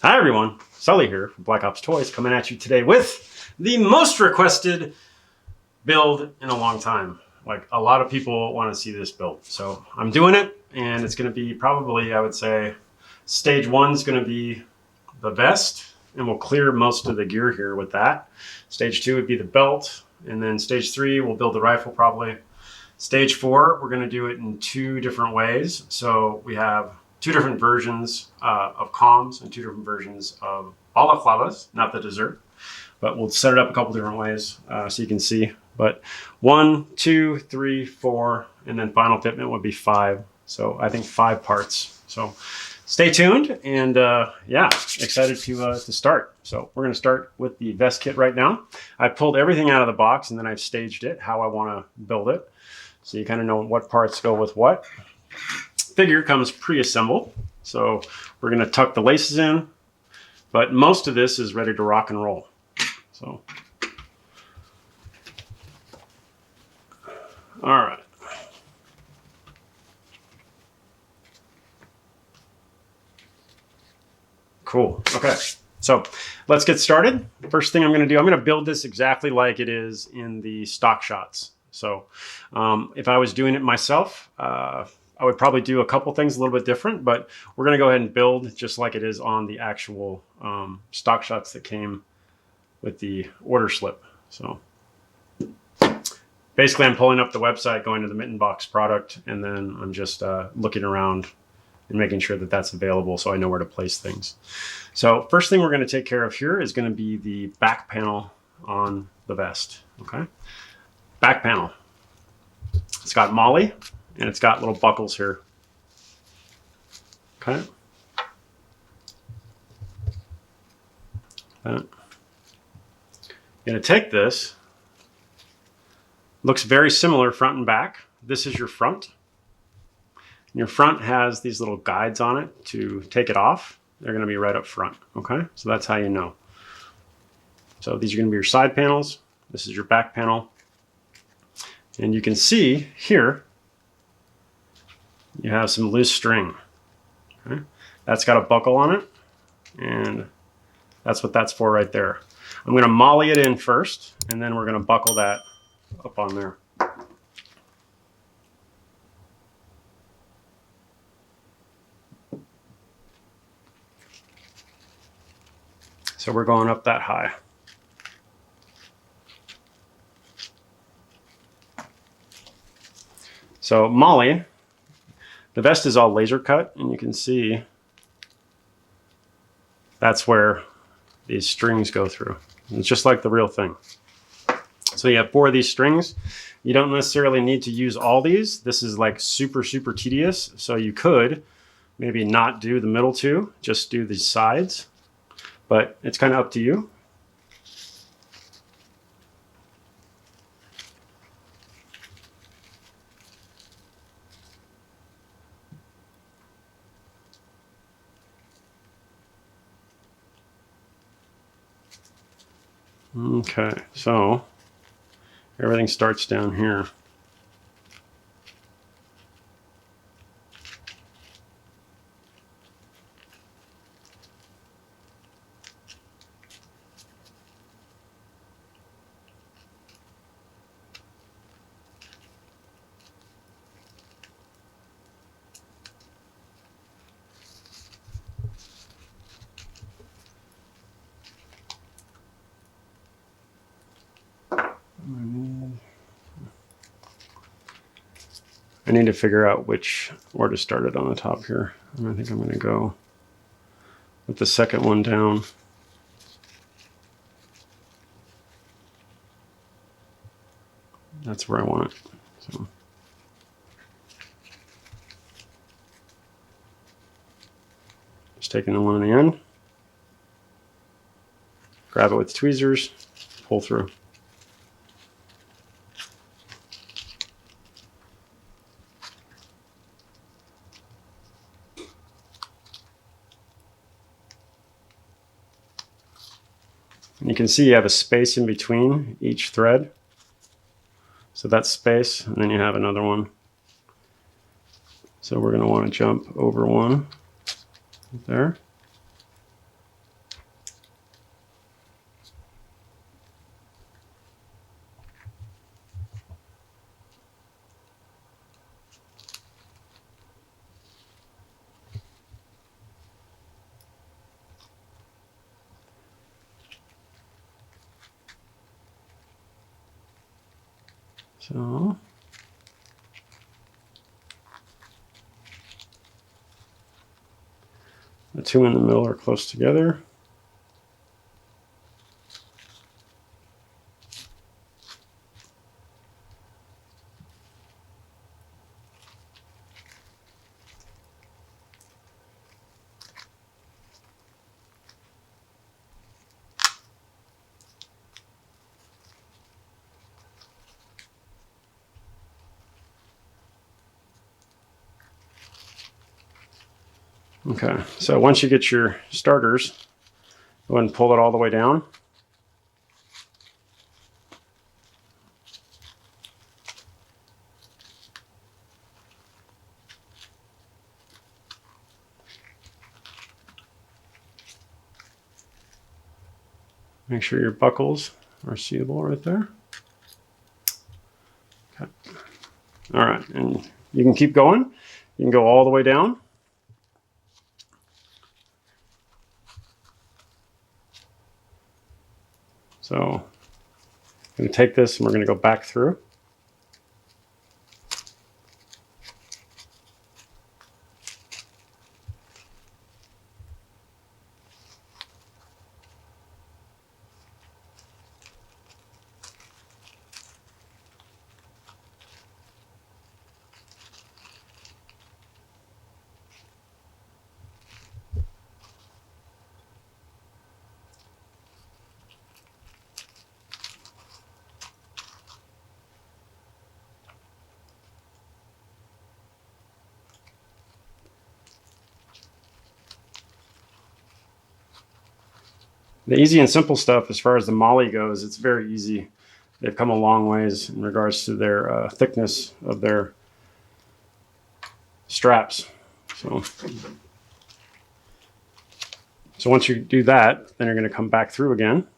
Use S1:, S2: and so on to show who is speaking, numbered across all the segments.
S1: Hi everyone, Sully here from Black Ops Toys, coming at you today with the most requested build in a long time. Like, a lot of people want to see this build, so I'm doing it, and it's going to be probably, I would say, stage 1 is going to be the vest, and we'll clear most of the gear here with that. Stage 2 would be the belt, and then stage 3 we'll build the rifle probably. Stage 4 we're going to do it in 2 different ways. So we have 2 different versions of comms and 2 different versions of balaclavas, not the dessert, but we'll set it up a couple different ways so you can see. But 1, 2, 3, 4, and then final fitment would be 5. So I think 5 parts. So stay tuned, and yeah, excited to start. So we're going to start with the vest kit right now. I pulled everything out of the box, and then I've staged it how I want to build it. So you kind of know what parts go with what. Figure comes pre-assembled, so we're going to tuck the laces in, but most of this is ready to rock and roll. So, all right. Cool. Okay, so let's get started. First thing I'm going to do, I'm going to build this exactly like it is in the stock shots. So if I was doing it myself, I would probably do a couple things a little bit different, but we're going to go ahead and build just like it is on the actual stock shots that came with the order slip. So basically I'm pulling up the website, going to the mitten box product, and then I'm just looking around and making sure that that's available so I know where to place things. So first thing we're going to take care of here is going to be the back panel on the vest. Okay, back panel. It's got molly, and it's got little buckles here. Okay. I'm going to take this. Looks very similar front and back. This is your front. And your front has these little guides on it to take it off. They're going to be right up front. Okay, so that's how you know. So these are going to be your side panels. This is your back panel. And you can see here, you have some loose string. Okay? That's got a buckle on it, and that's what that's for right there. I'm going to molly it in first, and then we're going to buckle that up on there. So we're going up that high. So molly, the vest is all laser cut, and you can see that's where these strings go through. It's just like the real thing. So you have 4 of these strings. You don't necessarily need to use all these. This is like super tedious. So you could maybe not do the middle 2, just do the sides, but it's kind of up to you. Okay, so everything starts down here. I need to figure out which order to start it on the top here. And I think I'm going to go with the second one down. That's where I want it. So. Just taking the one in the end, grab it with tweezers, pull through. And you can see you have a space in between each thread. So that's space, and then you have another one. So we're going to want to jump over one there. So the two in the middle are close together. Okay, so once you get your starters, go ahead and pull it all the way down. Make sure your buckles are sealable right there. Okay. All right, and you can keep going. You can go all the way down. So I'm going to take this and we're going to go back through. The easy and simple stuff, as far as the MOLLE goes, it's very easy. They've come a long ways in regards to their thickness of their straps. So once you do that, then you're going to come back through again.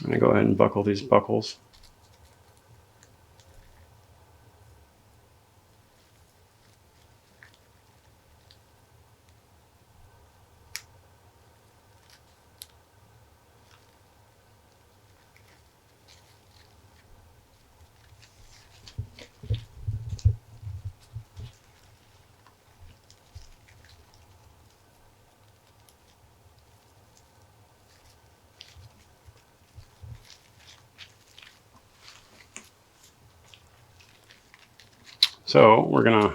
S1: I'm going to go ahead and buckle these buckles. So we're going to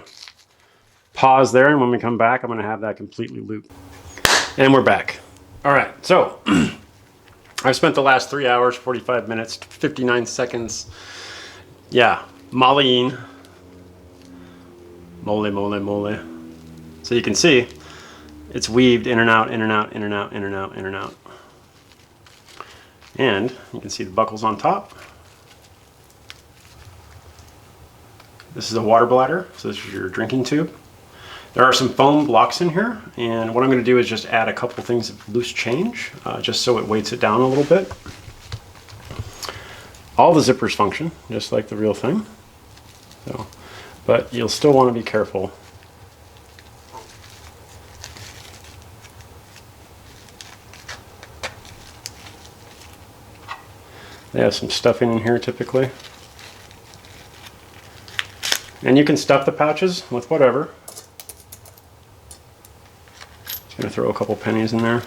S1: pause there, and when we come back, I'm going to have that completely looped. And we're back. All right, so I've spent the last 3 hours, 45 minutes, 59 seconds, mollying. Mole. So you can see it's weaved in and out, in and out, in and out, in and out, in and out. And you can see the buckles on top. This is a water bladder, so this is your drinking tube. There are some foam blocks in here, and what I'm going to do is just add a couple things of loose change, just so it weights it down a little bit. All the zippers function, just like the real thing. So, but you'll still want to be careful. They have some stuffing in here typically. And you can stuff the pouches with whatever. Just gonna throw a couple pennies in there.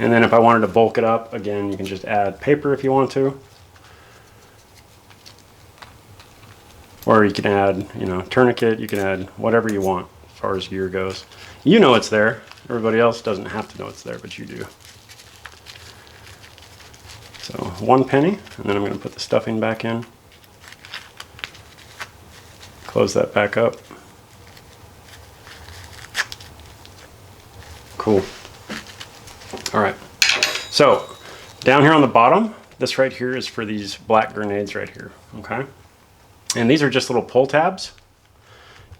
S1: And then if I wanted to bulk it up, again, you can just add paper if you want to. Or you can add, you know, tourniquet, you can add whatever you want as far as gear goes. You know it's there. Everybody else doesn't have to know it's there, but you do. So 1 penny, and then I'm going to put the stuffing back in. Close that back up. Cool. All right. So down here on the bottom, this right here is for these black grenades right here. Okay. And these are just little pull tabs.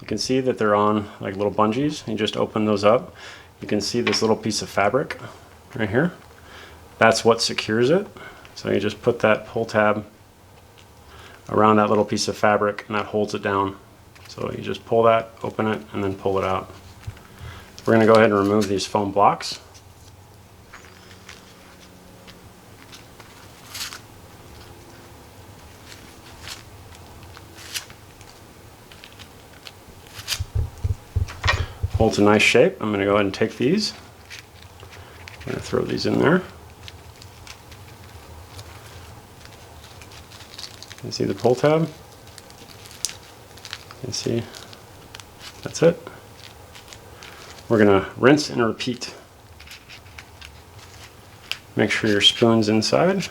S1: You can see that they're on like little bungees. You just open those up. You can see this little piece of fabric right here. That's what secures it. So you just put that pull tab around that little piece of fabric and that holds it down. So you just pull that, open it, and then pull it out. We're going to go ahead and remove these foam blocks. Holds a nice shape. I'm going to go ahead and take these. I'm going to throw these in there. You can see the pull tab. You can see that's it. We're going to rinse and repeat. Make sure your spoon's inside.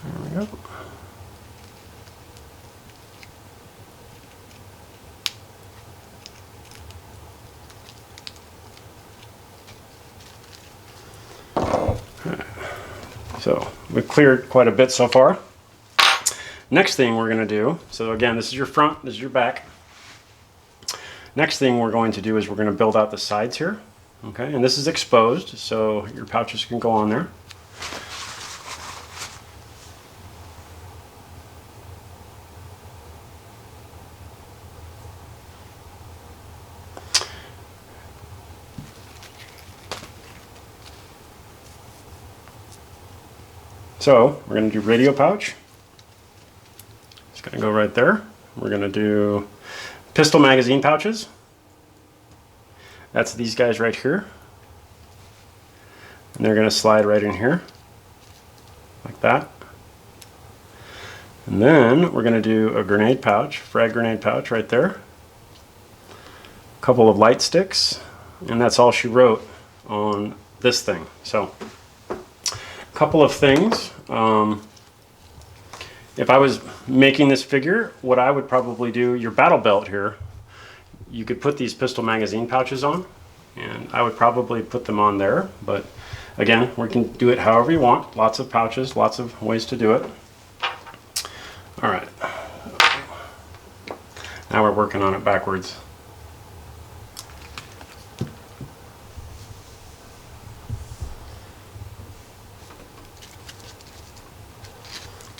S1: There we go. So we've cleared quite a bit so far. Next thing we're going to do, so again, this is your front, this is your back. Next thing we're going to do is we're going to build out the sides here. Okay, and this is exposed, so your pouches can go on there. So we're going to do radio pouch. It's going to go right there. We're going to do pistol magazine pouches. That's these guys right here. And they're going to slide right in here, like that. And then we're going to do a grenade pouch, frag grenade pouch right there. A couple of light sticks, and that's all she wrote on this thing. So couple of things. If I was making this figure, what I would probably do, your battle belt here, you could put these pistol magazine pouches on, and I would probably put them on there, but again, we can do it however you want. Lots of pouches, lots of ways to do it. All right. Now we're working on it backwards.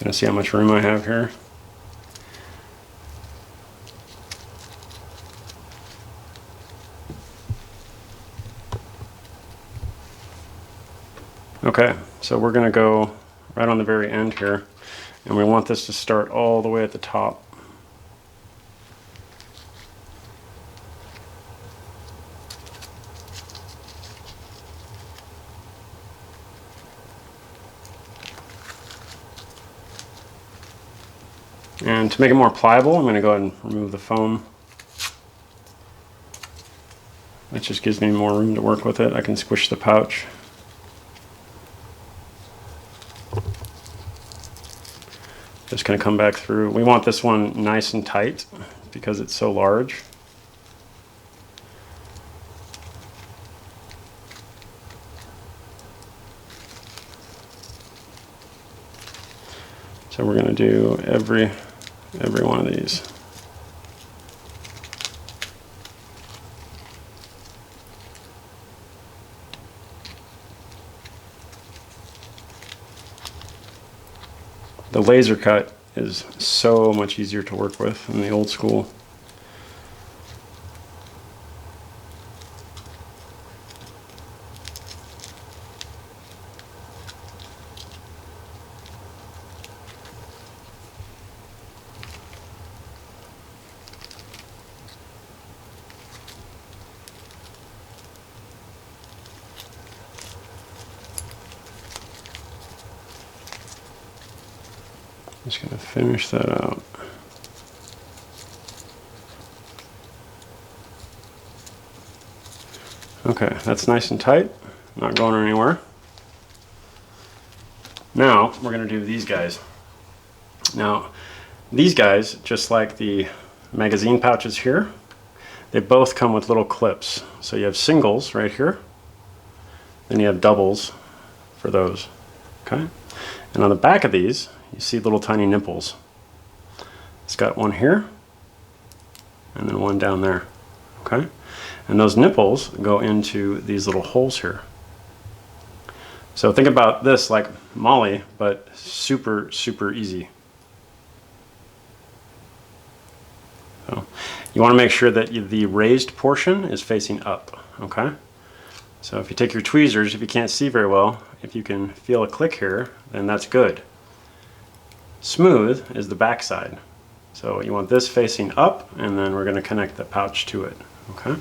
S1: Gonna see how much room I have here. Okay, so we're gonna go right on the very end here, and we want this to start all the way at the top. And to make it more pliable, I'm going to go ahead and remove the foam. That just gives me more room to work with it. I can squish the pouch Just going to come back through. We want this one nice and tight because it's so large. So we're going to do every one of these. The laser cut is so much easier to work with than the old school. Just going to finish that out. Okay, that's nice and tight, not going anywhere. Now we're going to do these guys. Now these guys, just like the magazine pouches here, they both come with little clips. So you have singles right here, then you have doubles for those. Okay, and on the back of these you see little tiny nipples. It's got one here and then one down there. Okay, and those nipples go into these little holes here. So think about this like Molly, but super easy. So you want to make sure that the raised portion is facing up. Okay, so if you take your tweezers, if you can't see very well, if you can feel a click here, then that's good. Smooth is the back side. So you want this facing up, and then we're going to connect the pouch to it. Okay.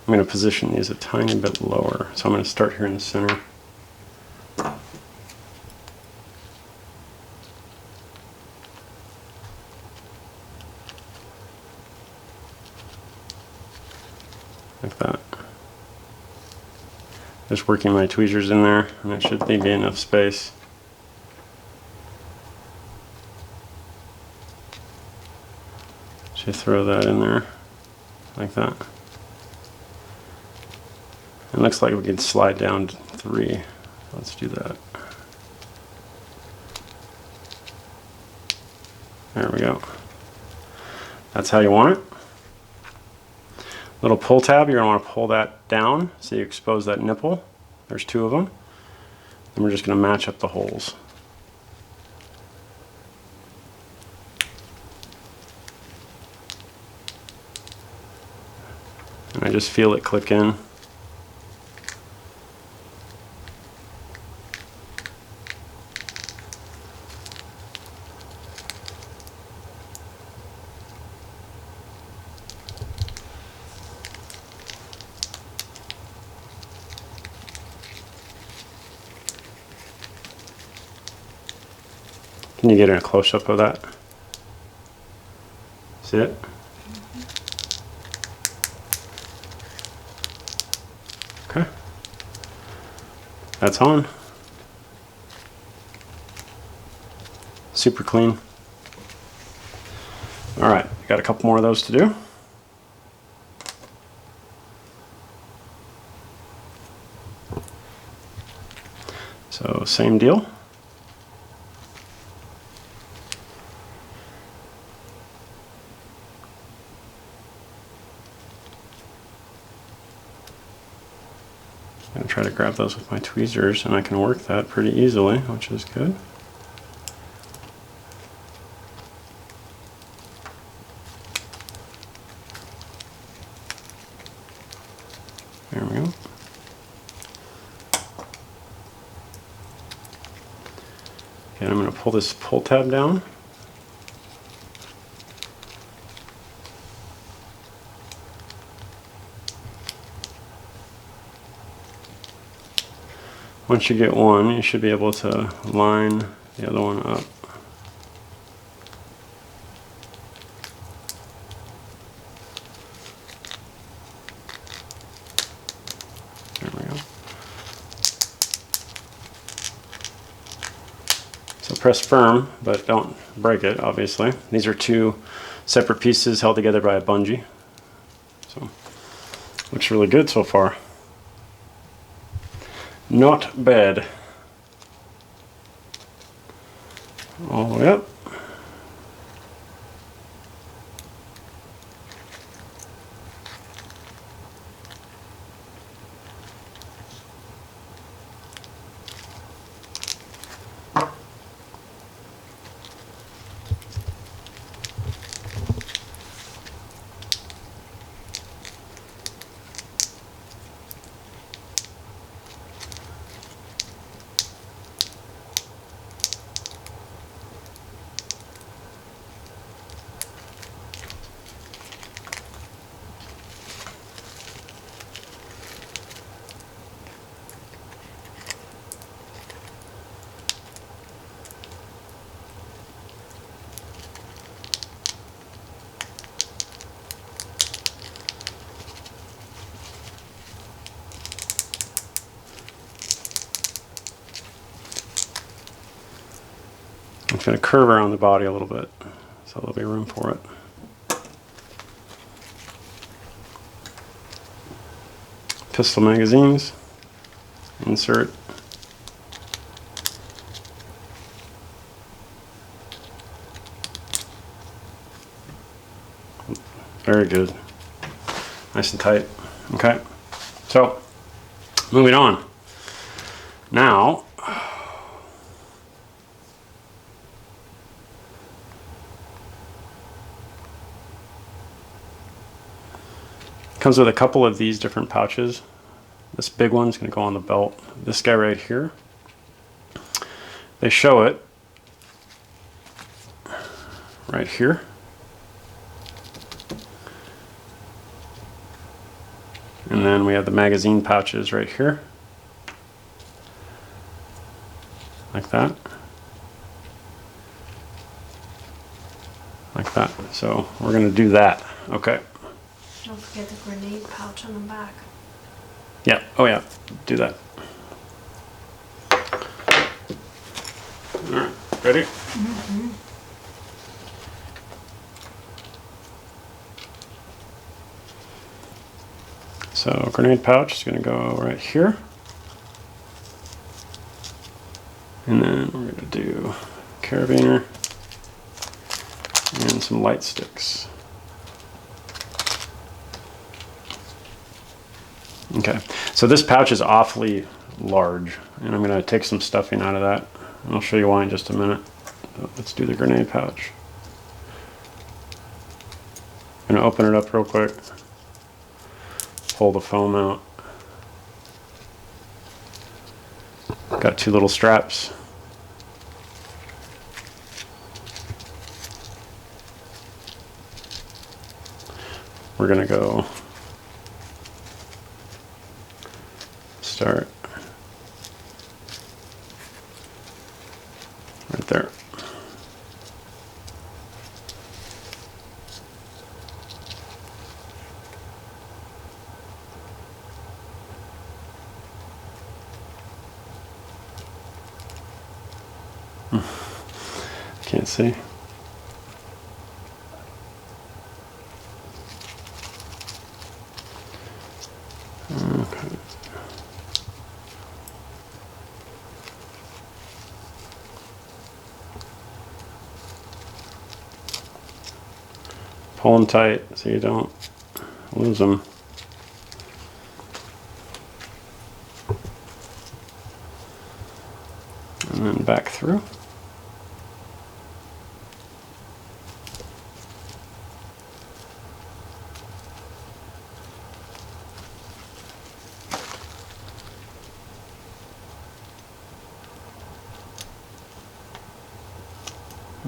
S1: I'm going to position these a tiny bit lower. So I'm going to start here in the center. Like that. Just working my tweezers in there, and that should be enough space. Just throw that in there, like that. It looks like we can slide down to 3. Let's do that. There we go. That's how you want it. Little pull tab, you're going to want to pull that down so you expose that nipple. There's 2 of them. And we're just going to match up the holes. And I just feel it click in. Can you get a close-up of that? See it? Okay. That's on. Super clean. All right, got a couple more of those to do. So same deal. I'm going to try to grab those with my tweezers, and I can work that pretty easily, which is good. There we go. And I'm going to pull this pull tab down. Once you get one, you should be able to line the other one up. press firm, but don't break it, obviously. These are two separate pieces held together by a bungee. So, looks really good so far. Not bad. All the way up. It's going to curve around the body a little bit, so there'll be room for it. Pistol magazines, insert. Very good. Nice and tight. Okay, so moving on. Now, comes with a couple of these different pouches. This big one's going to go on the belt. This guy right here, they show it right here. And then we have the magazine pouches right here. Like that. Like that. So we're going to do that. Okay.
S2: Don't forget the grenade pouch on the back.
S1: Yeah, oh yeah, do that. Alright, ready?
S2: Mm-hmm.
S1: So, grenade pouch is going to go right here. And then we're going to do carabiner and some light sticks. Okay, so this pouch is awfully large, and I'm going to take some stuffing out of that. And I'll show you why in just a minute. So let's do the grenade pouch. I'm going to open it up real quick. Pull the foam out. Got two little straps. We're going to go start right there. Can't see. Okay. Pull them tight so you don't lose them. And then back through.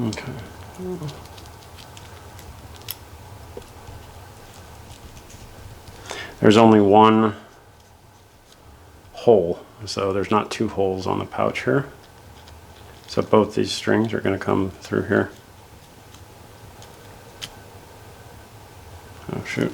S1: Okay. There's only one hole, so there's not two holes on the pouch here. So both these strings are going to come through here. Oh shoot.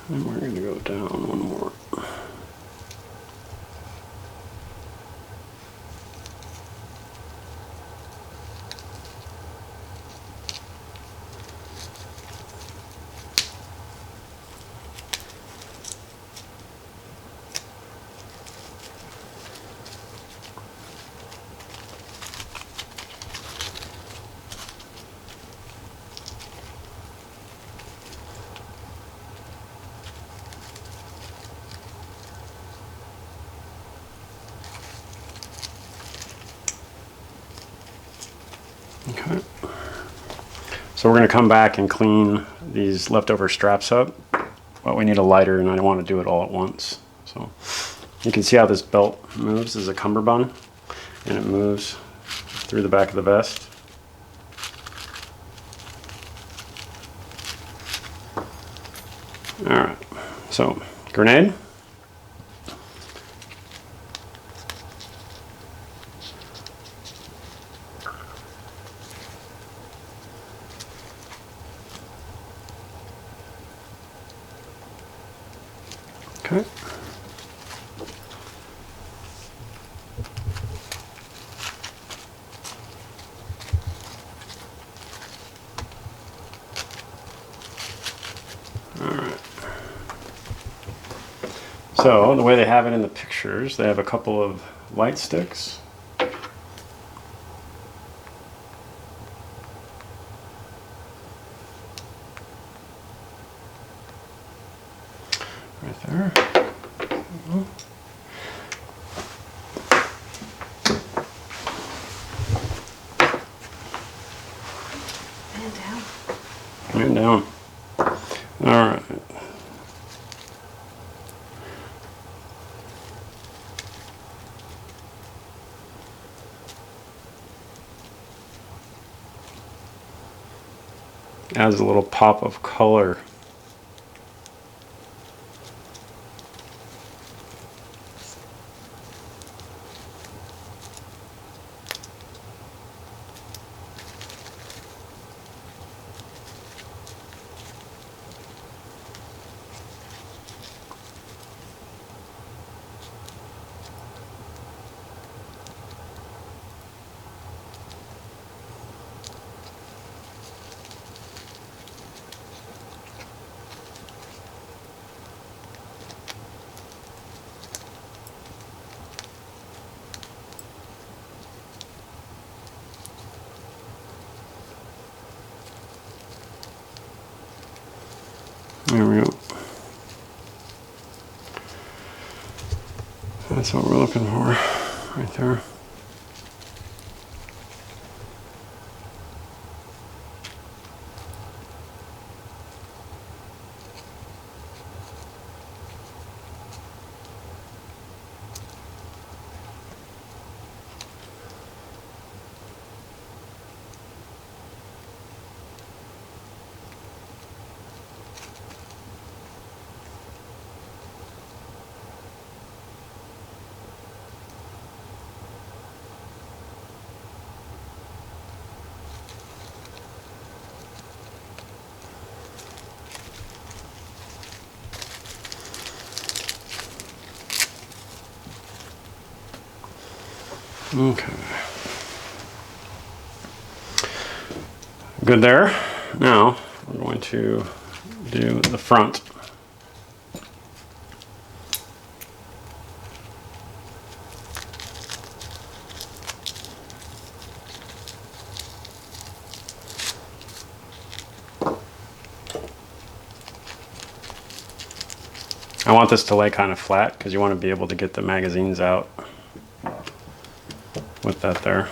S1: And we're going to go down one more. Okay. So we're going to come back and clean these leftover straps up, but we need a lighter and I don't want to do it all at once. So you can see how this belt moves as a cummerbund, and it moves through the back of the vest. All right, so grenade. Okay. All right. So the way they have it in the pictures, they have a couple of light sticks. Right there.
S2: And down.
S1: And down. All right. Adds a little pop of color. There we go. That's what we're looking for, right there. Okay. Good there. Now we're going to do the front. I want this to lay kind of flat because you want to be able to get the magazines out with that there.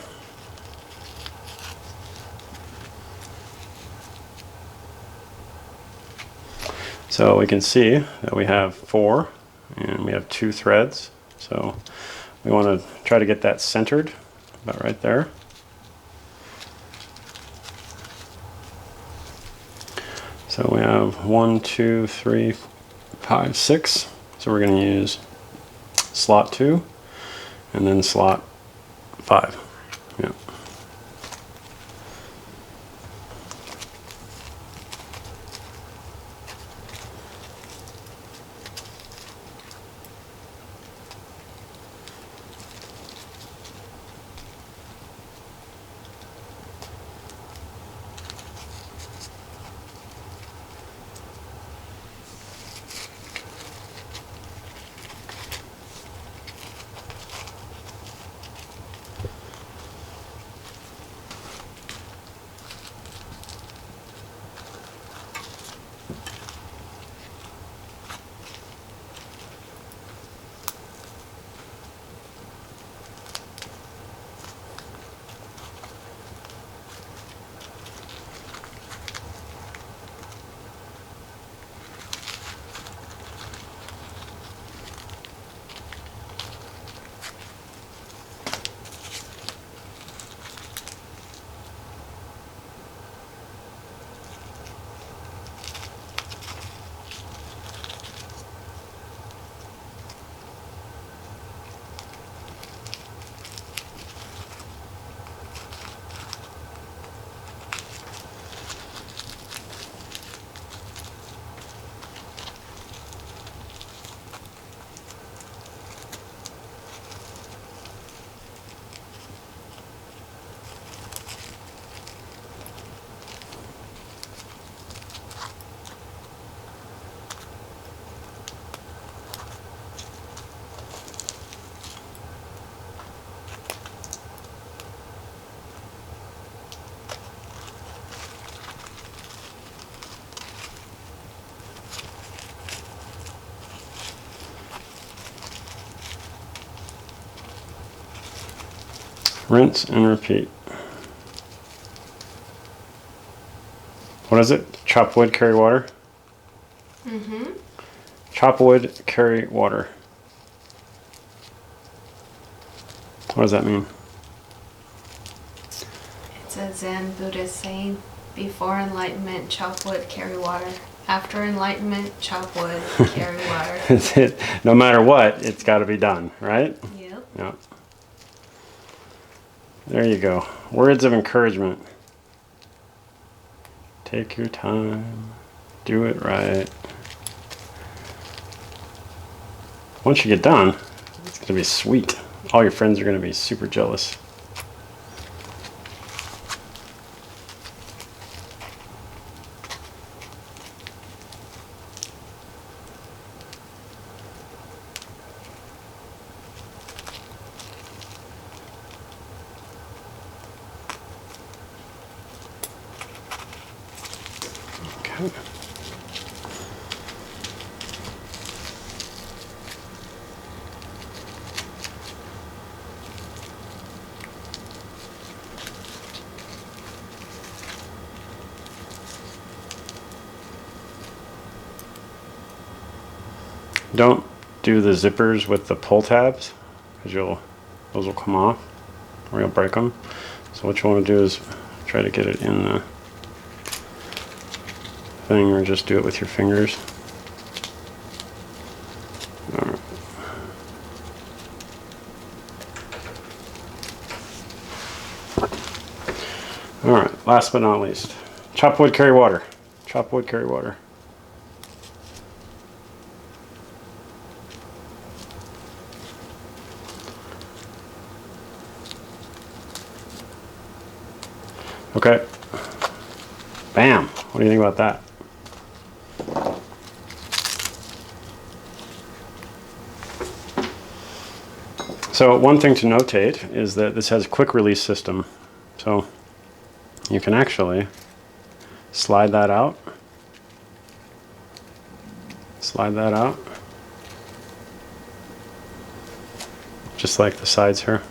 S1: So we can see that we have 4 and we have 2 threads. So we want to try to get that centered about right there. So we have 1, 2, 3, 5, 6. So we're going to use slot 2 and then slot 5. Yeah. Rinse and repeat. What is it? Chop wood, carry water?
S2: Mm-hmm.
S1: Chop wood, carry water. What does that mean?
S2: It's a Zen Buddhist saying, before enlightenment, chop wood, carry water. After enlightenment, chop wood, carry water.
S1: That's it. No matter what, it's got to be done, right?
S2: Yep.
S1: Yep. There you go. Words of encouragement. Take your time. Do it right. Once you get done, it's going to be sweet. All your friends are going to be super jealous. Okay. Don't do the zippers with the pull tabs, because those will come off or you'll break them. So what you want to do is try to get it in the thing, or just do it with your fingers. All right. All right, last but not least, chop wood, carry water. Chop wood, carry water. Okay. Bam. What do you think about that? So one thing to notate is that this has a quick release system. So you can actually slide that out. Slide that out. Just like the sides here.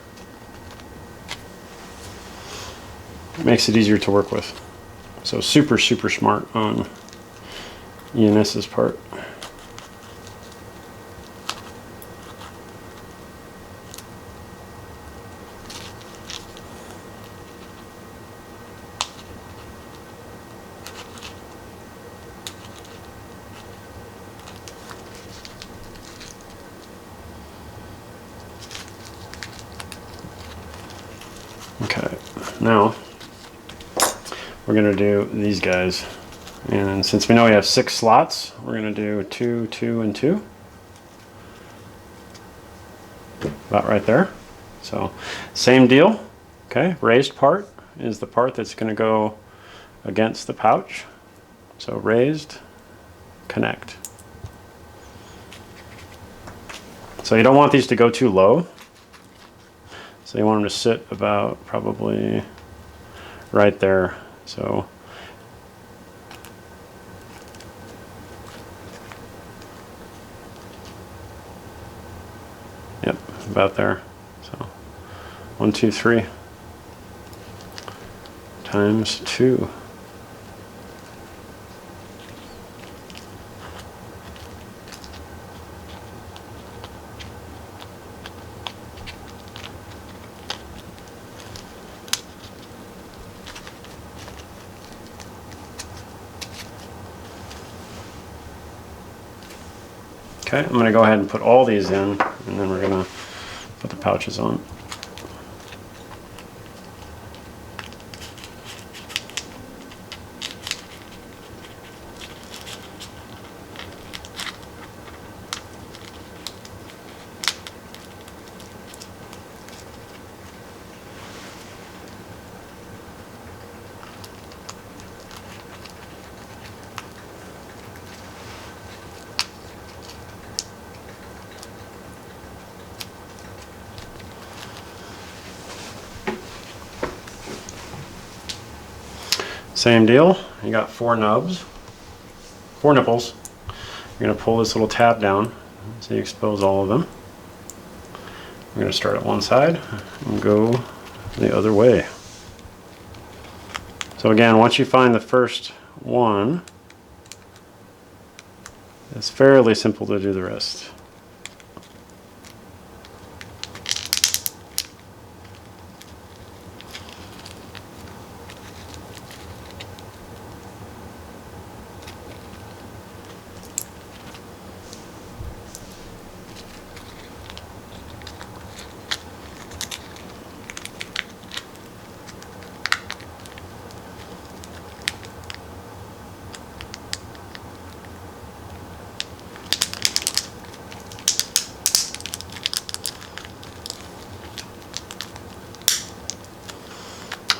S1: Makes it easier to work with. So super, super smart on ENS's part. Okay, now we're going to do these guys, and since we know we have 6 slots, we're going to do 2, 2, and 2, about right there. So same deal. Okay, raised part is the part that's going to go against the pouch. So raised, connect. So you don't want these to go too low, so you want them to sit about probably right there. So yep, about there. So 1, 2, 3 times 2. Okay, I'm going to go ahead and put all these in, and then we're going to put the pouches on. Same deal, you got 4 nubs, 4 nipples. You're going to pull this little tab down so you expose all of them. We're going to start at one side and go the other way. So again, once you find the first one, it's fairly simple to do the rest.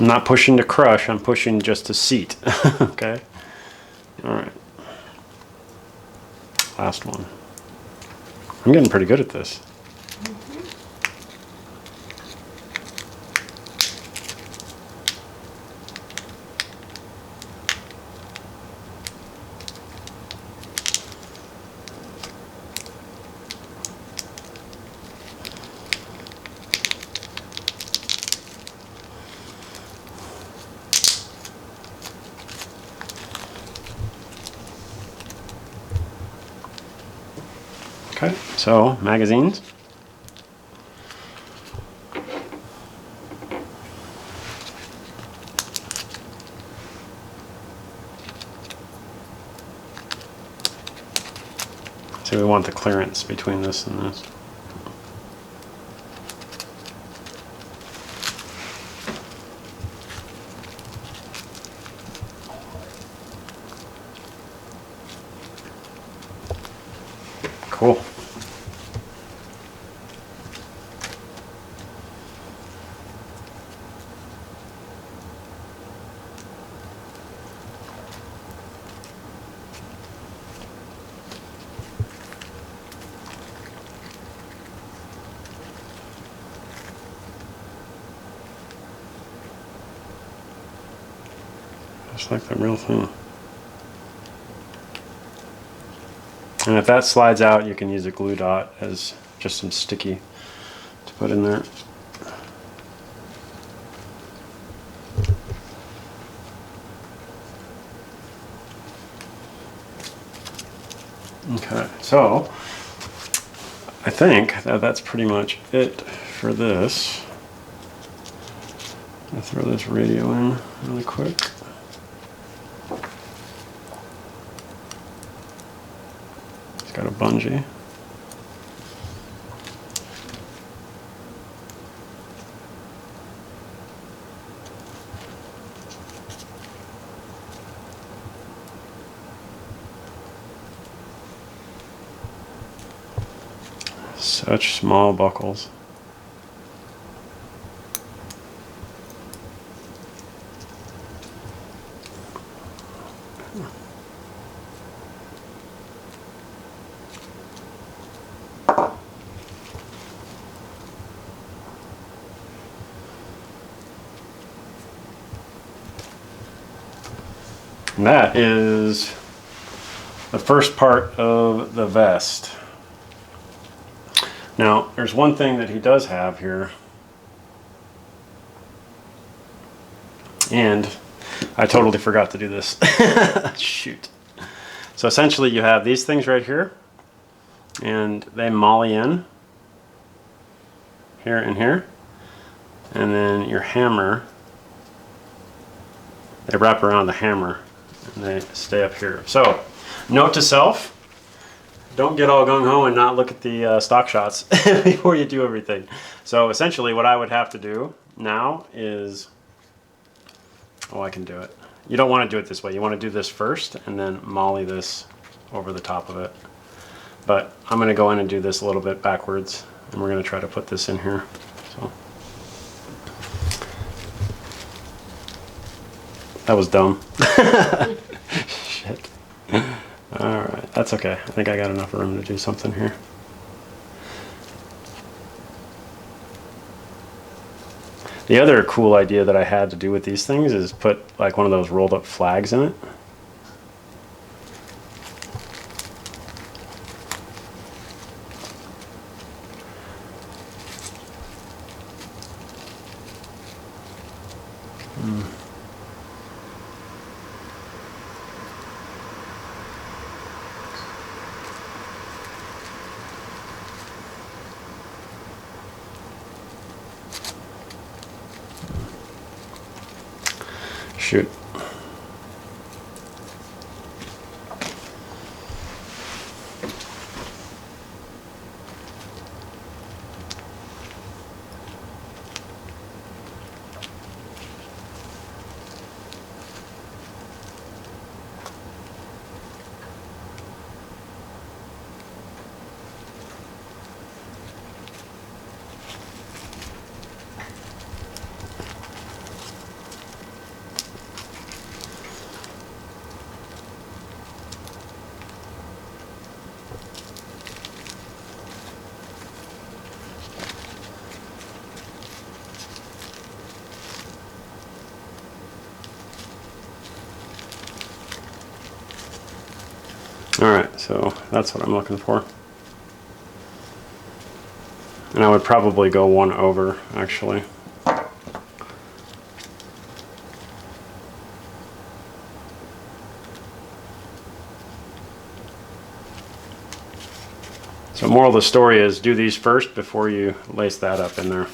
S1: I'm not pushing to crush, I'm pushing just to seat. Okay? Alright. Last one. I'm getting pretty good at this. Okay, so magazines. So we want the clearance between this and this. Cool. Just like the real thing. And if that slides out, you can use a glue dot as just some sticky to put in there. Okay, so I think that that's pretty much it for this. I'm gonna throw this radio in really quick. It's got a bungee. Such small buckles. And that is the first part of the vest. Now, there's one thing that he does have here, and I totally forgot to do this. Shoot. So essentially you have these things right here, and they molly in here and here, and then your hammer, they wrap around the hammer and they stay up here. So note to self, don't get all gung-ho and not look at the stock shots before you do everything. So essentially what I would have to do now is, oh, I can do it. You don't want to do it this way. You want to do this first and then molly this over the top of it. But I'm going to go in and do this a little bit backwards, and we're going to try to put this in here. So that was dumb. Shit. Alright, that's okay. I think I got enough room to do something here. The other cool idea that I had to do with these things is put like one of those rolled up flags in it. Shoot. Alright, so that's what I'm looking for. And I would probably go one over, actually. So moral of the story is do these first before you lace that up in there.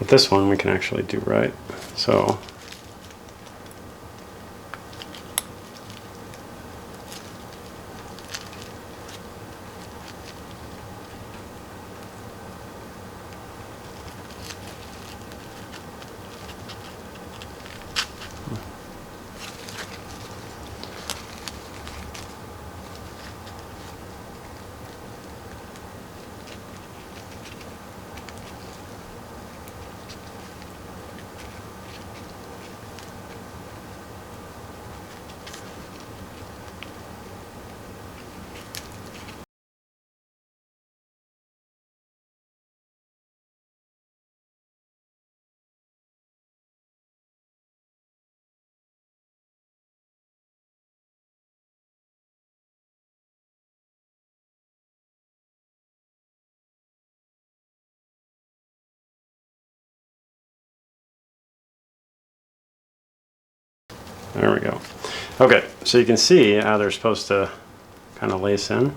S1: But this one we can actually do right. So there we go. Okay, so you can see how they're supposed to kind of lace in.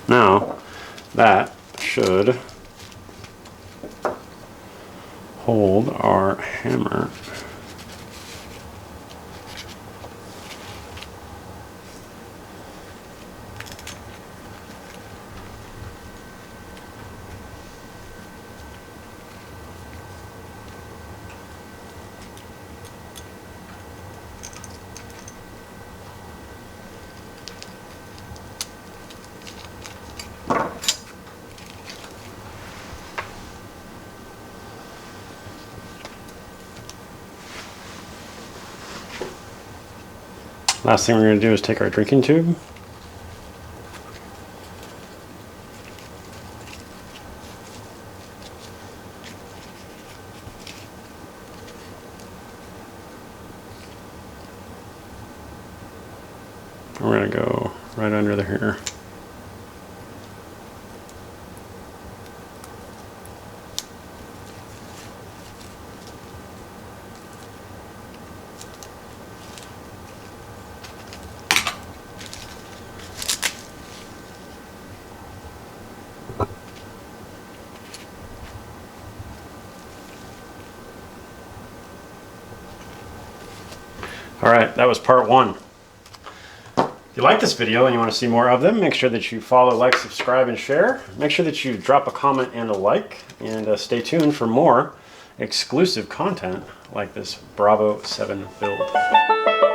S1: Now, that should hold our hammer. Last thing we're going to do is take our drinking tube. We're going to go right under the hair. Alright, that was part one. If you like this video and you want to see more of them, make sure that you follow, like, subscribe, and share. Make sure that you drop a comment and a like, and stay tuned for more exclusive content like this Bravo 7 build.